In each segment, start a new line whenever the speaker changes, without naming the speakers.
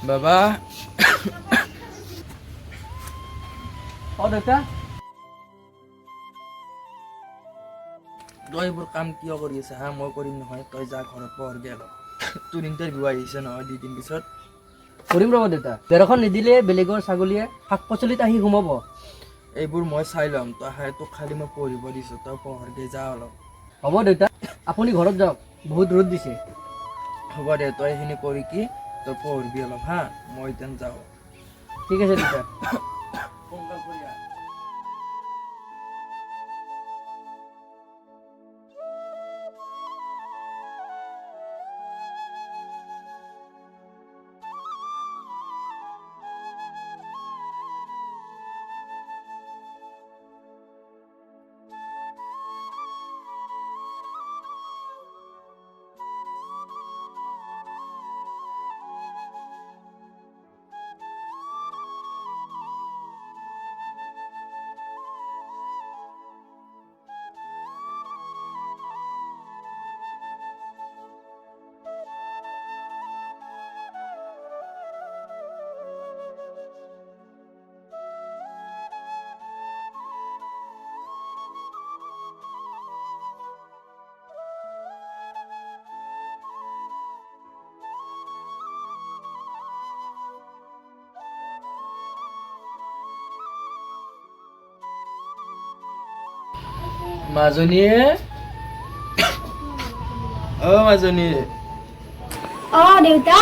বাবা
দেউতা
তই এইবোৰ কাম কিয় কৰি আছা হা মই কৰিম নহয় তই যা ঘৰত পঢ়গে অলপ তোৰ ইণ্টাৰভিউ আহিছে নহয় 2 দিন পিছত
কৰিম ৰ'ব দেউতা 13খন নিদিলে বেলেগৰ ছাগলীয়ে শাক পাচলিত আহি সোমাব
এইবোৰ মই চাই ল'ম তই তোক খালি মই পঢ়িব দিছোঁ তই পঢ়গে যা অলপ
হ'ব দেউতা আপুনি ঘৰত যাওক বহুত ৰ'দ দিছে
হ'ব দে তই এইখিনি কৰি কি তই পঢ়িবি অলপ হা মই এতিয়া যাওঁ
ঠিক আছে দেউতা
সোনকাল কৰি আহ মাজনীয়ে মাজনী
দেউতা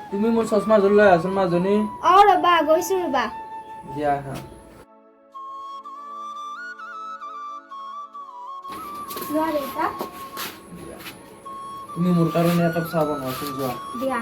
তুমি মোৰ চশমা জোৰ লৈ আছোন মাজনী
ৰবা গৈছো ৰবা
দিয়া হা
লোৱা দেউতা
তুমি মোৰ কাৰণে একাপ চাহ বনোৱাচোন যোৱা
দিয়া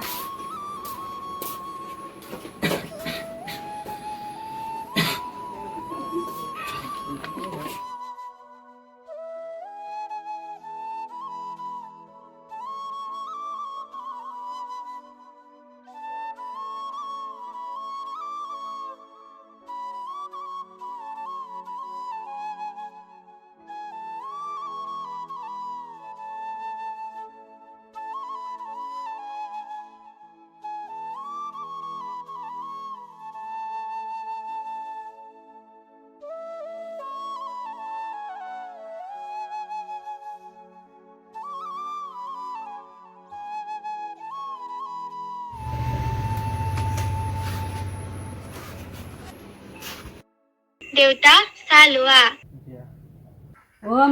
দেউতা চাহ লোৱা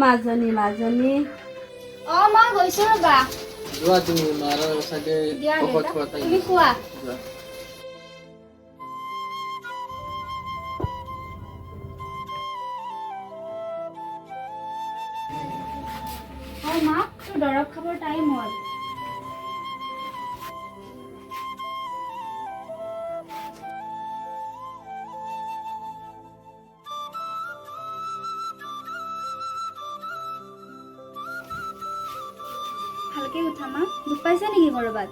মাজনী
মই গৈছো ৰবা
যোৱা তুমি মাৰা চাগে
দিয়া
ঔষধ
দেউতা
খোৱাতাই
তুমি খোৱা
যোৱা
মা তোৰ দৰৱ খাবৰ টাইম হ'ল ভালকে উঠা মা দুখ পাইছা নেকি কৰবাত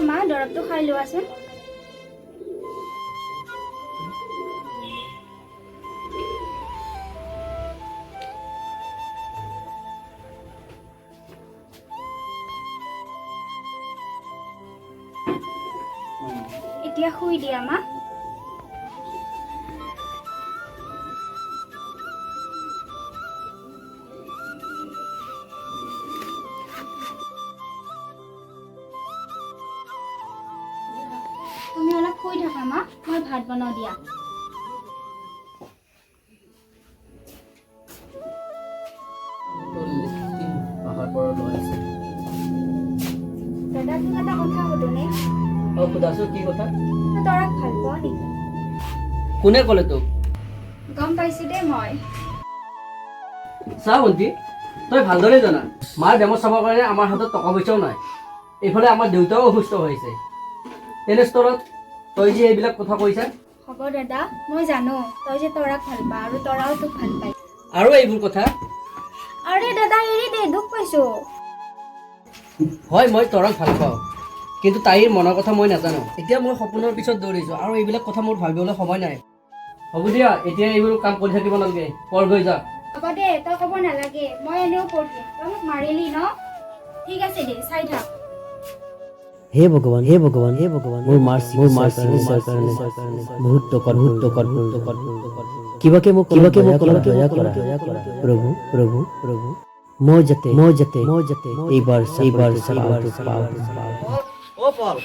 মা দৰৱটো খাই লোৱাচোন এতিয়া শুই দিয়া মা তুমি অলপ শুই থাকা মা মই ভাত বনাও দিয়া দাদা তুমি এটা কথা সুধোনে
সোধাছো কি কথা
তৰাক ভাল পোৱা নেকি
কোনে ক'লে তোক
গম পাইছো দে মই
চা ভণ্টি তই ভালদৰে জানা মাৰ বেমাৰ চাবৰ কাৰণে আমাৰ হাতত টকা পইচাও নাই এইফালে আমাৰ দেউতাও অসুস্থ হৈছে তেনেস্থলত তই যে এইবিলাক কথা কৈছা
হ'ব দাদা মই জানো তই যে তৰাক ভাল পা আৰু তৰাও তোক ভাল পায়
আৰু এইবোৰ কথা
আৰে দাদা এৰি দে দুখ পাইছো
হয় মই তৰাক ভাল পাওঁ কিন্তু তাইৰ মনৰ কথা মই নাজানো। এতিয়া মই সপোনৰ পিছত দৌৰিছোঁ আৰু এইবিলাক কথা মোৰ ভাবিবলৈ সময় নাই। হ'ব দিয়া, এতিয়া এইবোৰ কাম কৰি থাকিব নালাগে, পঢ় গৈ যা।
হ'ব দে, তই ক'ব নালাগে, মই এনেও পঢ়িম। তই মোক মাৰিলি ন? ঠিক আছে দে, চাই থাক।
হে ভগৱান, হে ভগৱান, হে ভগৱান, মোৰ মাৰ চিকিৎসাৰ কাৰণে বহুত টকাৰ কিবাকে মোক অলপ দয়া কৰা প্ৰভু, প্ৰভু, প্ৰভু, মই যাতে এইবাৰ পাওঁ।
অ পল,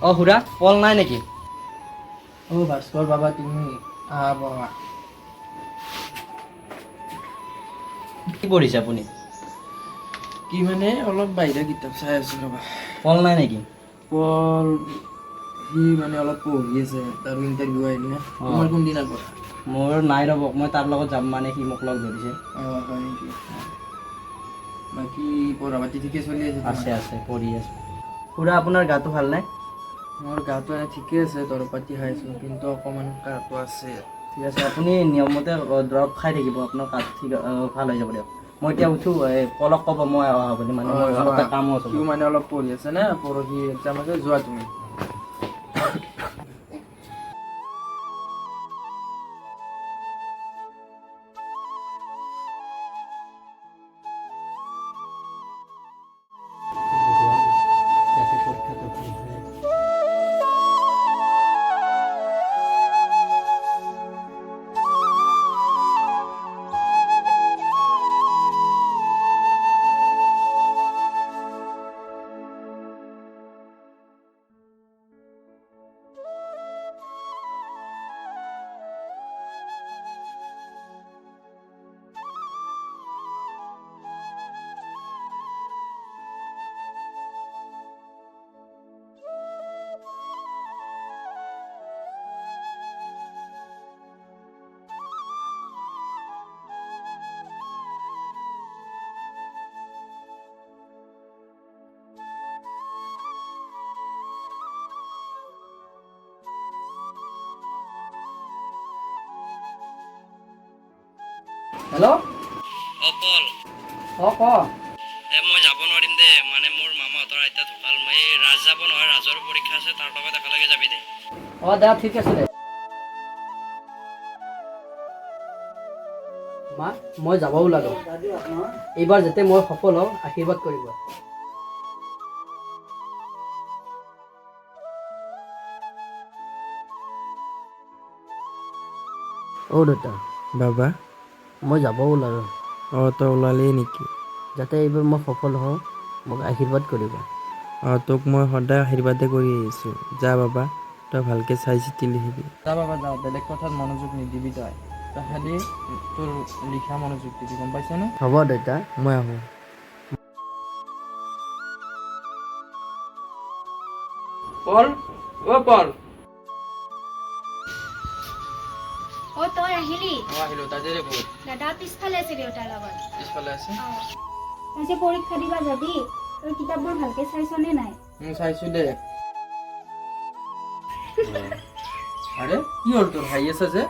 অ খুৰা, পল নাই নেকি?
অ ভাস্কৰ বাবা, তুমি আহা বহা।
কি পঢ়িছে আপুনি?
কি মানে অলপ বাহিৰা কিতাপ চাই আছো ৰবা।
পল নাই নেকি?
পল সি মানে অলপ পঢ়ি আছে, তাৰ ইণ্টাৰভিউ আহিল না। তোমাৰ কোনদিনা পঢ়া?
মোৰ নাই ৰ'ব, মই তাৰ লগত যাম মানে সি মোক লগ ধৰিছে।
হয় নেকি? বাকী পঢ়া পাতি ঠিকে চলি আছে?
আছে আছে, পঢ়ি আছো। খুৰা, আপোনাৰ গাটো ভাল নাই?
মোৰ গাটো এনে ঠিকে আছে, দৰৱ পাতি খাইছোঁ, কিন্তু অকণমান কাহটো আছে।
ঠিক আছে, আপুনি নিয়মমতে দৰৱ খাই থাকিব, আপোনাৰ কাহ ঠিক ভাল হৈ যাব দিয়ক। মই এতিয়া উঠো, পলক ক'ব মই অহা বুলি, মানে মোৰ ঘৰতে কামো আছে।
সিও মানে অলপ পঢ়ি আছে না, পৰহি এক্সাম আছে, যোৱা তুমি।
হেল্ল',
অ পল,
অ ক।
মই যাব নোৱাৰিম দে, মানে মোৰ মামাহঁতৰ আইতা ঢুকাল। মই ৰাজ যাব নহয়, ৰাজৰ পৰীক্ষা আছে, তাৰ লগত একেলগে যাবি দে।
অ দে, ঠিক আছে দে। মা, মই যাব ওলালোঁ। এইবাৰ যাতে মই সফল হওঁ, আশীৰ্বাদ কৰিব।
অ' দেউতা,
বাবা,
মই যাব ওলালোঁ।
তই ওলালেই নেকি?
যাতে এইবাৰ মই সফল হওঁ, মোক আশীৰ্বাদ কৰিবা।
তোক মই সদায় আশীৰ্বাদে কৰি আহিছোঁ। যা বাবা, তই ভালকৈ চাই চিতি লিখিবি। যা বাবা যা, বেলেগ কথাত মনোযোগ নিদিবি তই খালি তোৰ লিখা মনোযোগ দিবি, গম পাইছনে?
হ'ব দেউতা।
মই আহোঁ। পল, অ' পল।
অ' তই আহিলি?
আহিলোঁ, তাজেৰে বহুত
দাদা পিছফালে আছে দেউতাৰ লগত।
পিছফালে আছে।
তই যে পৰীক্ষা দিবা যাবি, তই কিতাপবোৰ ভালকে চাইছনে নাই?
চাইছোঁ দে। আৰে কি হ'ল তোৰ, হাঁহি আছে যে?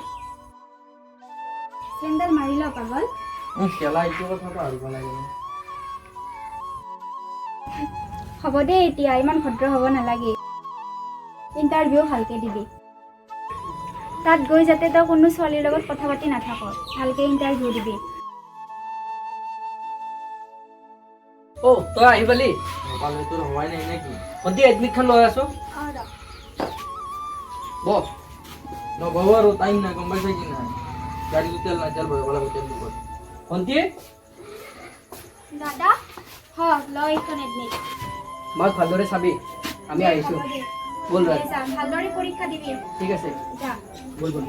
চেণ্ডেল মাৰি ল পাগল।
খেলা এইটো কথা পাহৰিব লাগে।
হ'ব দে, এতিয়া ইমান ভদ্ৰ হ'ব নালাগে। ইণ্টাৰভিউ ভালকে দিবি। তাত গৈ যাতে তই কোনো ছোৱালীৰ লগত কথা পাতি নাথাক, ভালকে ইণ্টাৰভিউ দিবি।
অ' তই আহি পালি?
পালে তোৰ হোৱাই নাই নেকি?
ভণ্টি, এডমিটখন লৈ আছোঁ।
বহ নবহ আৰু, টাইম নাই, গম পাইছে কি নাই? গাড়ীটো তেল নাই, তেল ভৰাব লাগিব, তেল দিব।
ভণ্টি,
দাদা, ল এইখন এডমিট।
মাক ভালদৰে চাবি, আমি আহিছোঁ। ব'ল ৰাজ।
ভালদৰে পৰীক্ষা দিবি।
ঠিক আছে,
যা।
ব'ল ব'ল।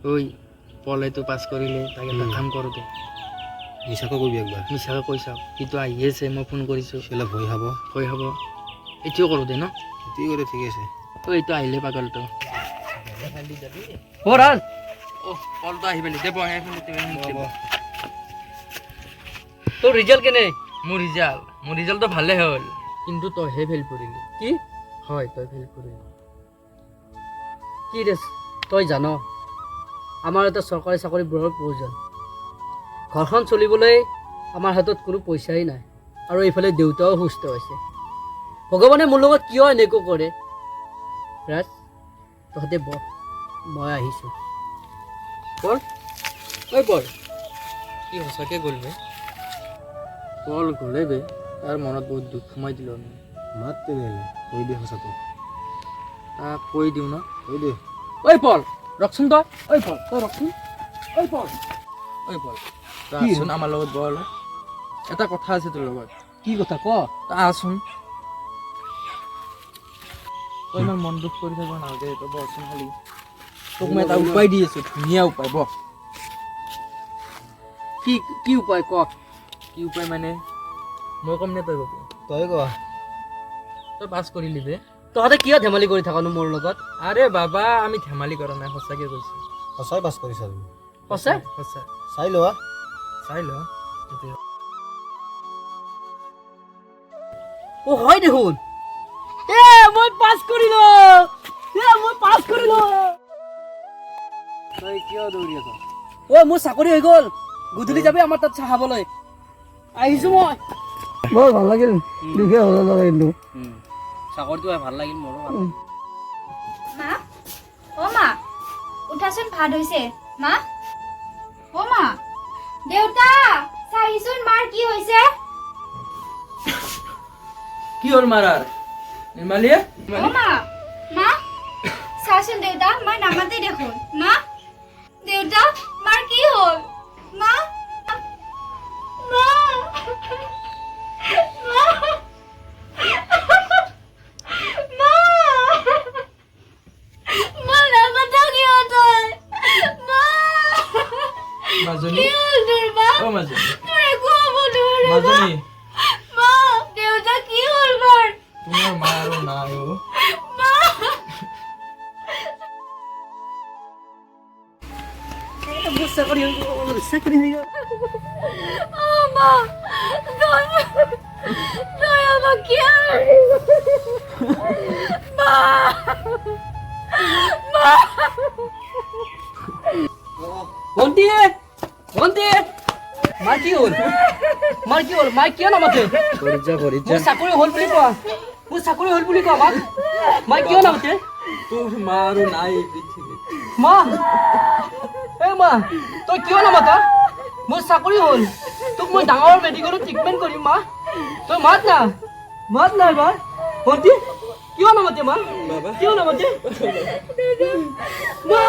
ঐ পলেতো পাছ কৰিলে তাকে এটা কাম কৰোঁ দে
মিছাকৈ কৰিবি একবাৰ
মিছাকৈ কৈ চাওঁ সিটো আহি আছে মই ফোন কৰিছোঁ
সেইবিলাক ভয় খাব
ভয় হ'ব এতিয়াও কৰোঁ দে ন
ঠিক আছে ঠিক আছে
ঐ এইটো আহিলে পাগলটো
অ' ৰাজ
কলটো আহি পেলি দে বহে
তোৰ ৰিজাল্ট কেনে
মোৰ ৰিজাল্টটো ভালে হ'ল কিন্তু তইহে ফেইল কৰিলি
কি
হয় তই ফেইল কৰিলি
কি ৰে তই জান আমাৰ এটা চৰকাৰী চাকৰি বৰ প্ৰয়োজন ঘৰখন চলিবলৈ আমাৰ হাতত কোনো পইচাই নাই আৰু এইফালে দেউতাও সুস্থ হৈছে ভগৱানে মোৰ লগত কিয় এনেকৈ কৰে ৰাজ তহঁতে বহ মই আহিছোঁ পৰ ঐ পৰ
কি সঁচাকে গ'ল বে পল গ'লে বে তাৰ মনত বহুত দুখ সোমাই দিলোঁ আমি
মাত তেনেহ'লে কৈ দে সঁচাটো
তাক কৈ দিওঁ ন
কৈ দে
ঐ পল ৰখচোন তই তই ৰখচোন ঐ পল
তই আছোন আমাৰ লগত বল এটা কথা আছে তোৰ লগত
কি কথা ক
তই আছোন তই ইমান মন দুখ কৰি থাকিব নালাগে তই বচোন খালি তোক মই এটা উপায় দি আছোঁ ধুনীয়া উপায় বহ
কি কি উপায় ক
কি উপায় মানে মই কম নে তই কবি
তই কোৱা
তই পাছ কৰিলি বে
তহঁতে কিয় ধেমালি কৰি থাকনো মোৰ লগত
আৰে বাবা আমি ধেমালি কৰা নাই সঁচাকে কৈছোঁ
সঁচাই পাছ কৰিছা তুমি
সঁচা
সঁচা
চাই লোৱা
চাই ল
অ হয় দেখোন মই পাছ কৰিলো
তই কিয় দৌৰি আছ
ঐ মোৰ চাকৰি হৈ গ'ল গধূলি যাবি আমাৰ তাত চাহ খাবলৈ আহিছো মই
বৰ ভাল লাগিল দুখে হ'ল কিন্তু
চাকৰিটো ভাল লাগিল মোৰো
মা অ' মা উঠাচোন ভাত হৈছে মা অ' মা দেউতা চাহিচোন মাৰ কি হৈছে
কি হ'ল মাৰাৰ নিৰ্মালীয়ে
অ' মা মা চাচোন দেউতা মাৰ নামাতে দেখোন মা দেউতা মাৰ কি হ'ল মা মা মা মা মা নামাতা কিয় তই মা
মাজনী
কি হ'ল তোৰ মা
অ মাজনী
তোৰ একো হ'ব নোৱাৰে
মাজনী
মা দেউতা কি হ'ল মাৰ
তোমাৰ মা আৰু নাই অ
মা
মোৰ চাকৰি হৈ গ'ল
অ' মা তই আমাক কিয় মা মা
ভণ্টি মাৰ কি হ'ল মাৰ কিয় নামাতে মোৰ চাকৰি হ'ল বুলি কোৱা মাৰ কিয় নামাতে
তোৰ মা আৰু নাই এই পৃথিৱীত
মা মা তই কিয় নামাতা মোৰ চাকৰি হ'ল তোক মই ডাঙৰ মেডিকেলত ট্ৰিটমেণ্ট কৰিম মা তই মাত না এবাৰ ভণ্টি কিয় নামাতে মা কিয় নামাতে মা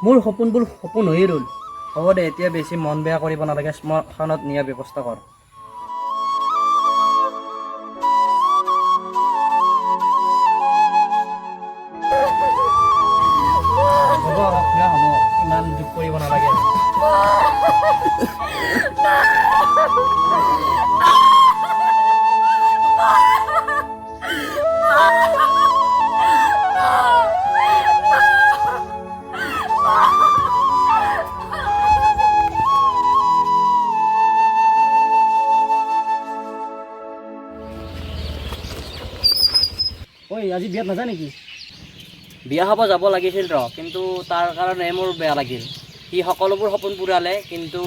মোৰ সপোনবোৰ সপোন হৈয়ে ৰ'ল হ'ব দে এতিয়া বেছি মন বেয়া কৰিব নালাগে শ্মশানত নিয়াৰ ব্যৱস্থা কৰ হ'ব ইমান দুখ কৰিব নালাগে ঐ আজি বিয়াত নাযায় নেকি বিয়া খাব যাব লাগিছিল কিন্তু তাৰ কাৰণে মোৰ বেয়া লাগিল সি সকলোবোৰ সপোন পূৰালে কিন্তু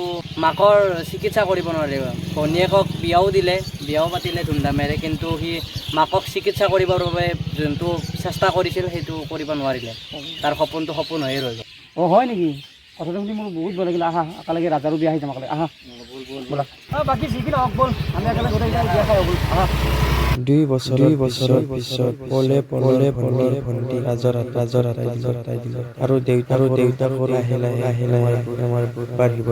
মাকৰ চিকিৎসা কৰিব নোৱাৰিব ভনীয়েকক বিয়াও দিলে বিয়াও পাতিলে ধুমধামেৰে কিন্তু সি মাকক চিকিৎসা কৰিবৰ বাবে যোনটো চেষ্টা কৰিছিল সেইটো কৰিব নোৱাৰিলে তাৰ সপোনটো সপোন হৈয়ে ৰৈ গ'ল অঁ হয় নেকি কথাটো শুনি মোৰ বহুত বেয়া লাগিল আহা একেলগে ৰাজাৰো বিয়া আহি যাম একেলগে আহা ব'লা বাকী যিখিনি হওক ব'ল আমি একেলগে গোটেইকেইটা বিয়া খাই ব'ল আহা
2 বছৰৰ পিছত পলে ভণ্টি ৰাজৰ আটাই দিলে আৰু দেউতাকৰ লাহে লাহে আমাৰ বাঢ়িব